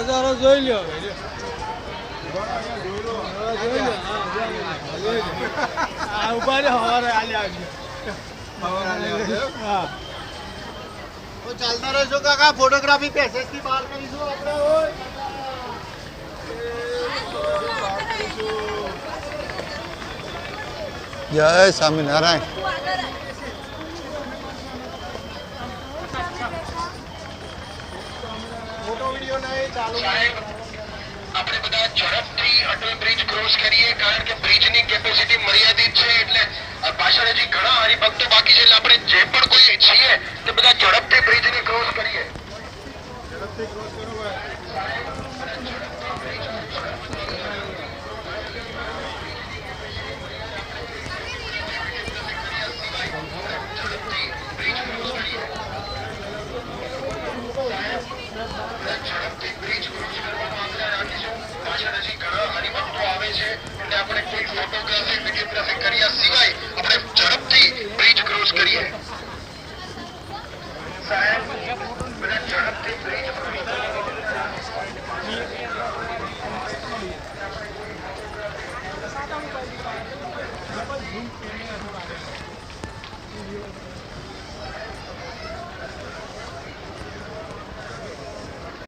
નજારો જોઈ લ્યો ઉભા રે હવારે હા ચાલતા રહેશો કાકા ફોટોગ્રાફી પેસેજ થી બહાર કરીશું આપણે જય સ્વામિનારાયણ ફોટો વિડીયો નહીં ચાલુ આપણે બધા ઝડપથી અટલ બ્રિજ ક્રોસ કરીએ કારણ કે બ્રિજની કેપેસિટી મર્યાદિત છે એટલે પાછળ હજી ઘણા હરિભક્તો બાકી છે એટલે આપણે જે પણ કોઈ છીએ તે બધા ઝડપથી બ્રિજને ક્રોસ કરીએ ઝડપથી ક્રોસ કરો ઝડપથી બ્રિજ ક્રોસ કરવાનો આગ્રહ રાખીશું પાછળ હજી ઘણા હરિભક્તો આવે છે એટલે આપણે કોઈ ફોટોગ્રાફી વિડીયોગ્રાફી કર્યા સિવાય આપણે ઝડપથી બ્રિજ ક્રોસ કરીએ સાહેબ બધા ઝડપથી બ્રિજ ક્રોસ